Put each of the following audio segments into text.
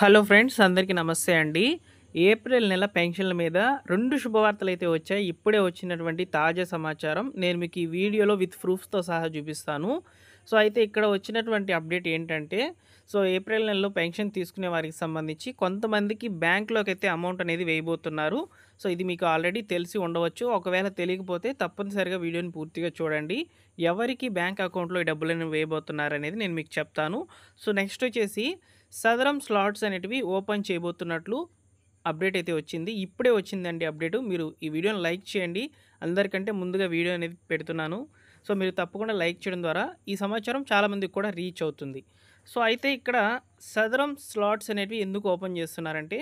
Hello friends, అందరికీ నమస్తే అండి. ఏప్రిల్ నెల పెన్షన్ల మీద 2 శుభవార్తలైతే వచ్చాయి. ఇప్పుడే వచ్చినటువంటి తాజా సమాచారం నేను మీకు ఈ వీడియోలో విత్ ప్రూఫ్స్‌తో సహా చూపిస్తాను. అయితే ఇక్కడ వచ్చినటువంటి అప్డేట్ ఏంటంటే, ఏప్రిల్ నెలలో పెన్షన్ తీసుకునే వారికి సంబంధించి కొంతమందికి బ్యాంక్‌లోకైతే అమౌంట్ అనేది వేయబోతున్నారు. ఇది మీకు ఆల్రెడీ తెలిసి ఉండవచ్చు. ఒకవేళ తెలియకపోతే తప్పనిసరిగా వీడియోని పూర్తిగా చూడండి. ఎవరికి బ్యాంక్ అకౌంట్‌లో ఈ డబ్బులను వేయబోతున్నారనేది నేను మీకు చెప్తాను. నెక్స్ట్ వచ్చేసి సదరం స్లాట్స్ అనేటివి ఓపెన్ చేయబోతున్నట్లు అప్డేట్ అయితే వచ్చింది. ఇప్పుడే వచ్చిందండి అప్డేటు. మీరు ఈ వీడియోని లైక్ చేయండి. అందరికంటే ముందుగా వీడియో అనేది పెడుతున్నాను. మీరు తప్పకుండా లైక్ చేయడం ద్వారా ఈ సమాచారం చాలామందికి కూడా రీచ్ అవుతుంది. అయితే ఇక్కడ సదరం స్లాట్స్ అనేటివి ఎందుకు ఓపెన్ చేస్తున్నారంటే,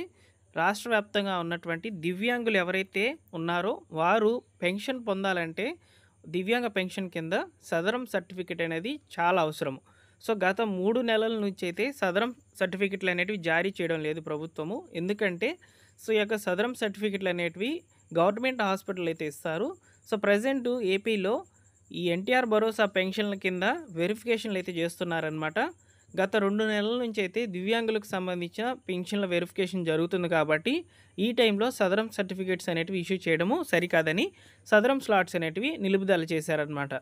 రాష్ట్ర వ్యాప్తంగా ఉన్నటువంటి దివ్యాంగులు ఎవరైతే ఉన్నారో వారు పెన్షన్ పొందాలంటే దివ్యాంగ పెన్షన్ కింద సదరం సర్టిఫికేట్ అనేది చాలా అవసరము. గత 3 నెలల నుంచి అయితే సదరం సర్టిఫికెట్లు అనేటివి జారీ చేయడం లేదు ప్రభుత్వము. ఎందుకంటే ఈ యొక్క సదరం సర్టిఫికెట్లు అనేటివి గవర్నమెంట్ హాస్పిటల్ అయితే ఇస్తారు. ప్రెజెంట్ ఏపీలో ఈ ఎన్టీఆర్ భరోసా పెన్షన్ల కింద వెరిఫికేషన్లు అయితే చేస్తున్నారనమాట. గత 2 నెలల నుంచి అయితే దివ్యాంగులకు సంబంధించిన పెన్షన్ల వెరిఫికేషన్ జరుగుతుంది కాబట్టి ఈ టైంలో సదరం సర్టిఫికేట్స్ అనేటివి ఇష్యూ చేయడము సరికాదని సదరం స్లాట్స్ అనేటివి నిలుపుదల చేశారనమాట.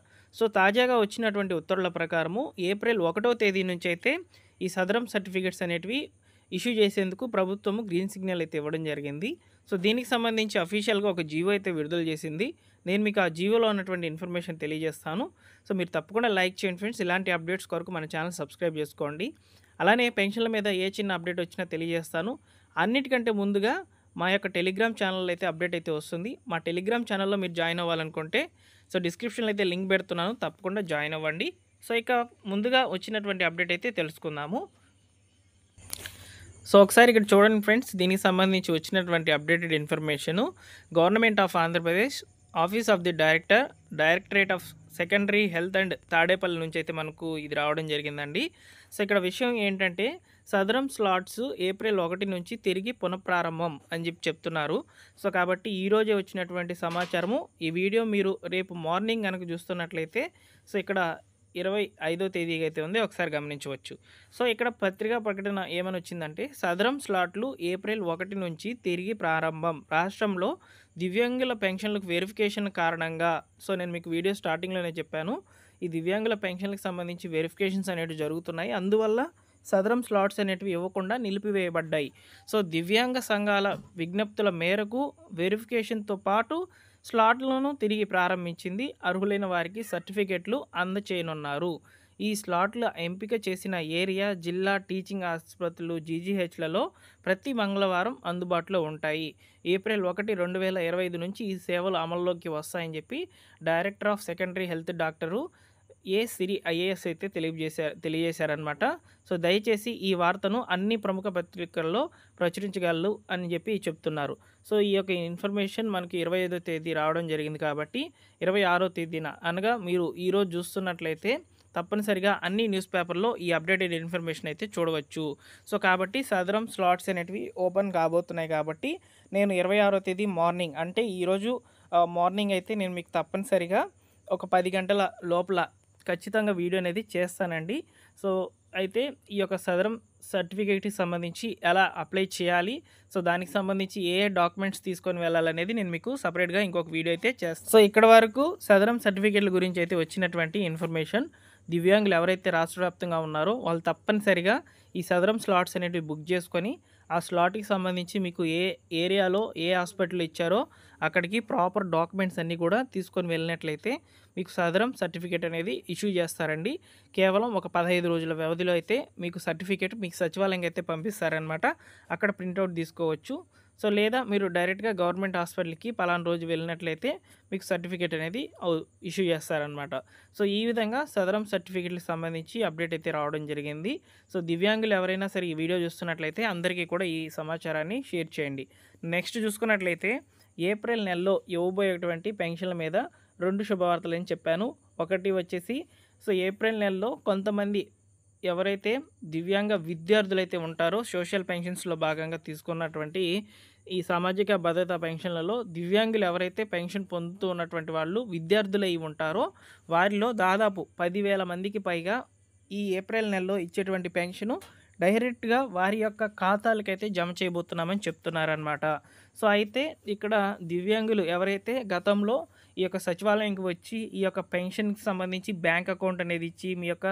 తాజాగా వచ్చినటువంటి ఉత్తర్వుల ప్రకారము ఏప్రిల్ 1వ తేదీ నుంచి అయితే ఈ సదరం సర్టిఫికేట్స్ అనేటివి ఇష్యూ చేసేందుకు ప్రభుత్వము గ్రీన్ సిగ్నల్ అయితే ఇవ్వడం జరిగింది. దీనికి సంబంధించి అఫీషియల్గా ఒక జీవో అయితే విడుదల చేసింది. నేను మీకు ఆ జీవోలో ఉన్నటువంటి ఇన్ఫర్మేషన్ తెలియజేస్తాను. మీరు తప్పకుండా లైక్ చేయండి ఫ్రెండ్స్. ఇలాంటి అప్డేట్స్ కొరకు మన ఛానల్ సబ్స్క్రైబ్ చేసుకోండి. అలానే పెన్షన్ల మీద ఏ చిన్న అప్డేట్ వచ్చినా తెలియజేస్తాను. అన్నిటికంటే ముందుగా మా యొక్క టెలిగ్రామ్ ఛానల్ అయితే అప్డేట్ అయితే వస్తుంది. మా టెలిగ్రామ్ ఛానల్లో మీరు జాయిన్ అవ్వాలనుకుంటే డిస్క్రిప్షన్లో అయితే లింక్ పెడుతున్నాను, తప్పకుండా జాయిన్ అవ్వండి. ఇక ముందుగా వచ్చినటువంటి అప్డేట్ అయితే తెలుసుకుందాము. ఒకసారి ఇక్కడ చూడండి ఫ్రెండ్స్, దీనికి సంబంధించి వచ్చినటువంటి updated information government of Andhra Pradesh office of the directorate of secondary health and Tadepalli నుంచి అయితే మనకు ఇది రావడం జరిగిందండి. ఇక్కడ విషయం ఏంటంటే, సదరం స్లాట్స్ ఏప్రిల్ 1 నుంచి తిరిగి పునఃప్రారంభం అని చెప్తున్నారు. కాబట్టి ఈరోజే వచ్చినటువంటి సమాచారము. ఈ వీడియో మీరు రేపు మార్నింగ్ కనుక చూస్తున్నట్లయితే ఇక్కడ 25వ తేదీకి అయితే ఉంది, ఒకసారి గమనించవచ్చు. ఇక్కడ పత్రికా ప్రకటన ఏమని వచ్చిందంటే, సదరం స్లాట్లు ఏప్రిల్ 1 నుంచి తిరిగి ప్రారంభం. రాష్ట్రంలో దివ్యాంగుల పెన్షన్లకు వెరిఫికేషన్ కారణంగా నేను మీకు వీడియో స్టార్టింగ్లోనే చెప్పాను, ఈ దివ్యాంగుల పెన్షన్లకు సంబంధించి వెరిఫికేషన్స్ అనేవి జరుగుతున్నాయి. అందువల్ల సదరం స్లాట్స్ అనేటివి ఇవ్వకుండా నిలిపివేయబడ్డాయి. దివ్యాంగ సంఘాల విజ్ఞప్తుల మేరకు వెరిఫికేషన్తో పాటు స్లాట్లను తిరిగి ప్రారంభించింది. అర్హులైన వారికి సర్టిఫికెట్లు అందచేయనున్నారు. ఈ స్లాట్ల ఎంపిక చేసిన ఏరియా, జిల్లా టీచింగ్ ఆసుపత్రులు, జీజీహెచ్లలో ప్రతి మంగళవారం అందుబాటులో ఉంటాయి. ఏప్రిల్ 1, 2025 నుంచి ఈ సేవలు అమల్లోకి వస్తాయని చెప్పి director of secondary health doctor A Siri IAS అయితే తెలియజేశారనమాట. దయచేసి ఈ వార్తను అన్ని ప్రముఖ పత్రికల్లో ప్రచురించగలరు అని చెప్పి చెప్తున్నారు. ఈ యొక్క ఇన్ఫర్మేషన్ మనకి 25వ తేదీ రావడం జరిగింది కాబట్టి 26వ తేదీన, అనగా మీరు ఈరోజు చూస్తున్నట్లయితే తప్పనిసరిగా అన్ని న్యూస్ పేపర్లో ఈ అప్డేటెడ్ ఇన్ఫర్మేషన్ అయితే చూడవచ్చు. కాబట్టి సదరం స్లాట్స్ అనేటివి ఓపెన్ కాబోతున్నాయి కాబట్టి నేను 26వ తేదీ మార్నింగ్, అంటే ఈరోజు మార్నింగ్ అయితే నేను మీకు తప్పనిసరిగా ఒక 10 గంటల లోపల ఖచ్చితంగా వీడియో అనేది చేస్తానండి. అయితే ఈ యొక్క సదరం సర్టిఫికేట్కి సంబంధించి ఎలా అప్లై చేయాలి, దానికి సంబంధించి ఏ డాక్యుమెంట్స్ తీసుకొని వెళ్ళాలనేది నేను మీకు సపరేట్గా ఇంకొక వీడియో అయితే చేస్తాను. ఇక్కడ వరకు సదరం సర్టిఫికేట్ల గురించి అయితే వచ్చినటువంటి ఇన్ఫర్మేషన్. దివ్యాంగులు ఎవరైతే రాష్ట్ర వ్యాప్తంగా ఉన్నారో వాళ్ళు తప్పనిసరిగా ఈ సదరం స్లాట్స్ అనేటివి బుక్ చేసుకొని ఆ స్లాట్కి సంబంధించి మీకు ఏ ఏరియాలో ఏ హాస్పిటల్ ఇచ్చారో అక్కడికి ప్రాపర్ డాక్యుమెంట్స్ అన్నీ కూడా తీసుకొని వెళ్ళినట్లయితే మీకు సదరం సర్టిఫికేట్ అనేది ఇష్యూ చేస్తారండి. కేవలం ఒక 15 రోజుల వ్యవధిలో అయితే మీకు సర్టిఫికేట్ మీకు సచివాలయంకి అయితే పంపిస్తారనమాట. అక్కడ ప్రింట్అవుట్ తీసుకోవచ్చు. లేదా మీరు డైరెక్ట్గా గవర్నమెంట్ హాస్పిటల్కి పలానా రోజు వెళ్ళినట్లయితే మీకు సర్టిఫికేట్ అనేది ఇష్యూ చేస్తారనమాట. ఈ విధంగా సదరం సర్టిఫికేట్లకు సంబంధించి అప్డేట్ అయితే రావడం జరిగింది. దివ్యాంగులు ఎవరైనా సరే ఈ వీడియో చూస్తున్నట్లయితే అందరికీ కూడా ఈ సమాచారాన్ని షేర్ చేయండి. నెక్స్ట్ చూసుకున్నట్లయితే ఏప్రిల్ నెలలో ఇవ్వబోయేటువంటి పెన్షన్ల మీద 2 శుభవార్తలు అని చెప్పాను. ఒకటి వచ్చేసి ఏప్రిల్ నెలలో కొంతమంది ఎవరైతే దివ్యాంగ విద్యార్థులైతే ఉంటారో సోషల్ పెన్షన్స్లో భాగంగా తీసుకున్నటువంటి ఈ సామాజిక భద్రతా పెన్షన్లలో దివ్యాంగులు ఎవరైతే పెన్షన్ పొందుతూ ఉన్నటువంటి వాళ్ళు విద్యార్థులై ఉంటారో వారిలో దాదాపు 10,000 మందికి పైగా ఈ ఏప్రిల్ నెలలో ఇచ్చేటువంటి పెన్షను డైరెక్ట్‌గా వారి యొక్క ఖాతాలకైతే జమ చేయబోతున్నామని చెప్తున్నారనమాట. సో, అయితే ఇక్కడ దివ్యాంగులు ఎవరైతే గతంలో ఈ యొక్క సచివాలయంకి వచ్చి ఈ యొక్క పెన్షన్‌కి సంబంధించి బ్యాంక్ అకౌంట్ అనేది ఇచ్చి మీ యొక్క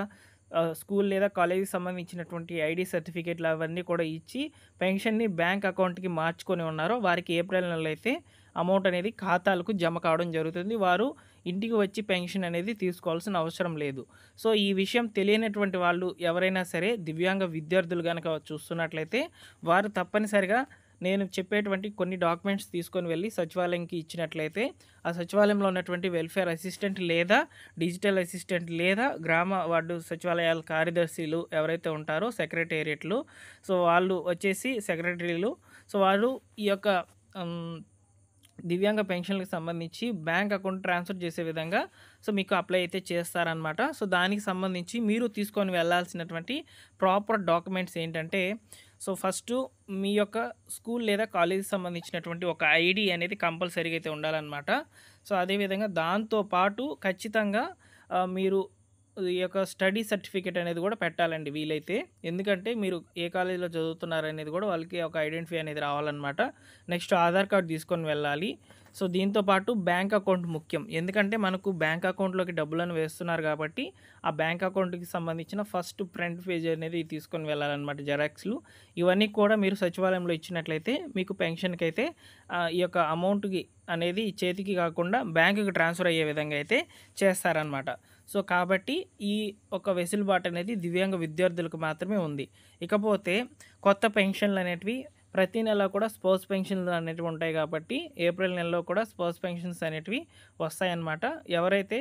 స్కూల్ లేదా కాలేజీకి సంబంధించినటువంటి ఐడీ సర్టిఫికేట్లు అవన్నీ కూడా ఇచ్చి పెన్షన్‌ని బ్యాంక్ అకౌంట్‌కి మార్చుకొని ఉన్నారో వారికి ఏప్రిల్ నెలలో అయితే అమౌంట్ అనేది ఖాతాలకు జమ కావడం జరుగుతుంది. వారు ఇంటికి వచ్చి పెన్షన్ అనేది తీసుకోవాల్సిన అవసరం లేదు. సో, ఈ విషయం తెలియనటువంటి వాళ్ళు ఎవరైనా సరే దివ్యాంగ విద్యార్థులు గనక చూస్తున్నట్లయితే వారు తప్పనిసరిగా నేను చెప్పేటువంటి కొన్ని డాక్యుమెంట్స్ తీసుకొని వెళ్ళి సచివాలయంకి ఇచ్చినట్లయితే ఆ సచివాలయంలో ఉన్నటువంటి వెల్ఫేర్ అసిస్టెంట్ లేదా డిజిటల్ అసిస్టెంట్ లేదా గ్రామ వార్డు సచివాలయాల కార్యదర్శులు ఎవరైతే ఉంటారో సెక్రటేరియట్లు, సో వాళ్ళు వచ్చేసి సెక్రటరీలు, సో వాళ్ళు ఈ యొక్క దివ్యాంగ పెన్షన్‌లకు సంబంధించి బ్యాంక్ అకౌంట్ ట్రాన్స్‌ఫర్ చేసే విధంగా సో మీకు అప్లై అయితే చేస్తారనమాట. సో దానికి సంబంధించి మీరు తీసుకొని వెళ్ళాల్సినటువంటి ప్రాపర్ డాక్యుమెంట్స్ ఏంటంటే, సో ఫస్టు మీ యొక్క స్కూల్ లేదా కాలేజీకి సంబంధించినటువంటి ఒక ఐడీ అనేది కంపల్సరీగా అయితే ఉండాలన్నమాట. సో అదేవిధంగా దాంతో పాటు ఖచ్చితంగా మీరు ఈ యొక్క స్టడీ సర్టిఫికేట్ అనేది కూడా పెట్టాలండి వీలైతే. ఎందుకంటే మీరు ఏ కాలేజీలో చదువుతున్నారనేది కూడా వాళ్ళకి ఒక ఐడెంటిఫై అనేది రావాలన్నమాట. నెక్స్ట్ ఆధార్ కార్డ్ తీసుకొని వెళ్ళాలి. సో దీంతో పాటు బ్యాంక్ అకౌంట్ ముఖ్యం. ఎందుకంటే మనకు బ్యాంక్ అకౌంట్‌లోకి డబ్బులను వేస్తున్నారు కాబట్టి ఆ బ్యాంక్ అకౌంట్‌కి సంబంధించిన ఫస్ట్ ఫ్రంట్ పేజ్ అనేది తీసుకొని వెళ్ళాలన్నమాట, జెరాక్స్‌లు. ఇవన్నీ కూడా మీరు సచివాలయంలో ఇచ్చినట్లయితే మీకు పెన్షన్‌కైతే ఈ యొక్క అమౌంట్‌కి అనేది చేతికి కాకుండా బ్యాంకుకి ట్రాన్స్ఫర్ అయ్యే విధంగా అయితే చేస్తారనమాట. సో కాబట్టి ఈ ఒక వెసులుబాటు అనేది దివ్యాంగ విద్యార్థులకు మాత్రమే ఉంది. ఇకపోతే కొత్త పెన్షన్లు అనేటివి ప్రతి నెల కూడా స్పోర్ట్స్ పెన్షన్లు అనేటివి ఉంటాయి కాబట్టి ఏప్రిల్ నెలలో కూడా స్పోర్ట్స్ పెన్షన్స్ అనేటివి వస్తాయన్నమాట. ఎవరైతే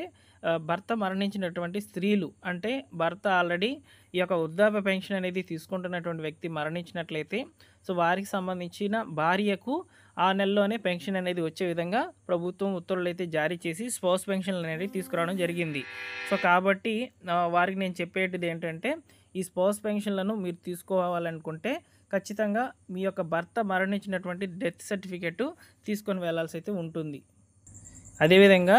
భర్త మరణించినటువంటి స్త్రీలు, అంటే భర్త ఆల్రెడీ ఈ యొక్క వృద్ధాప్య పెన్షన్ అనేది తీసుకుంటున్నటువంటి వ్యక్తి మరణించినట్లయితే సో వారికి సంబంధించిన భార్యకు ఆ నెలలోనే పెన్షన్ అనేది వచ్చే విధంగా ప్రభుత్వం ఉత్తర్వులు అయితే జారీ చేసి స్పోర్ట్స్ పెన్షన్లు అనేవి తీసుకురావడం జరిగింది. సో కాబట్టి వారికి నేను చెప్పేటిది ఏంటంటే, ఈ స్పోర్ట్స్ పెన్షన్లను మీరు తీసుకోవాలనుకుంటే ఖచ్చితంగా మీ యొక్క భర్త మరణించినటువంటి డెత్ సర్టిఫికేటు తీసుకొని వెళ్ళాల్సి అయితే ఉంటుంది. అదేవిధంగా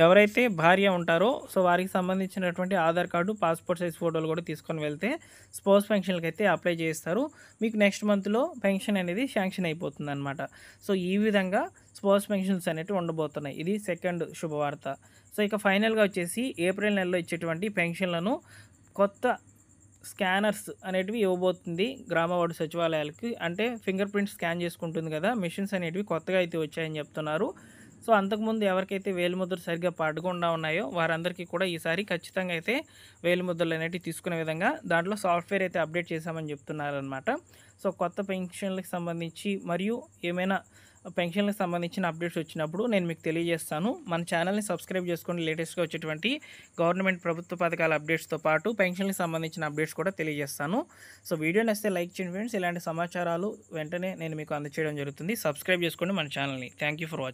ఎవరైతే భార్య ఉంటారో సో వారికి సంబంధించినటువంటి ఆధార్ కార్డు, పాస్పోర్ట్ సైజ్ ఫోటోలు కూడా తీసుకొని వెళ్తే స్పోర్ట్స్ పెన్షన్‌లకి అయితే అప్లై చేస్తారు. మీకు నెక్స్ట్ మంత్లో పెన్షన్ అనేది శాంక్షన్ అయిపోతుందన్నమాట. సో ఈ విధంగా స్పోర్ట్స్ పెన్షన్స్ అనేటివి ఉండబోతున్నాయి. ఇది సెకండ్ శుభవార్త. సో ఇక ఫైనల్‌గా వచ్చేసి ఏప్రిల్ నెలలో ఇచ్చేటువంటి పెన్షన్లను కొత్త స్కానర్స్ అనేటివి ఇవ్వబోతుంది గ్రామ వార్డు సచివాలయాలకి. అంటే ఫింగర్ ప్రింట్ స్కాన్ చేసుకుంటుంది కదా, మెషిన్స్ అనేటివి కొత్తగా అయితే వచ్చాయని చెప్తున్నారు. సో అంతకుముందు ఎవరికైతే వేలిముద్రలు సరిగ్గా పడకుండా ఉన్నాయో వారందరికీ కూడా ఈసారి ఖచ్చితంగా అయితే వేలిముద్రలు అనేటివి తీసుకునే విధంగా దాంట్లో సాఫ్ట్వేర్ అయితే అప్డేట్ చేశామని చెప్తున్నారనమాట. సో కొత్త పెన్షన్లకు సంబంధించి మరియు ఏమైనా పెన్షన్లకు సంబంధించిన అప్డేట్స్ వచ్చినప్పుడు నేను మీకు తెలియజేస్తాను. మన ఛానల్ని సబ్స్క్రైబ్ చేసుకోండి. లేటెస్ట్గా వచ్చేటువంటి గవర్నమెంట్ ప్రభుత్వ పథకాల అప్డేట్స్తో పాటు పెన్షన్లకు సంబంధించిన అప్డేట్స్ కూడా తెలియజేస్తాను. సో వీడియో నచ్చితే లైక్ చేయండి ఫ్రెండ్స్. ఇలాంటి సమాచారాలు వెంటనే నేను మీకు అందజేయడం జరుగుతుంది. సబ్స్క్రైబ్ చేసుకోండి మన ఛానల్ని. Thank you for watching.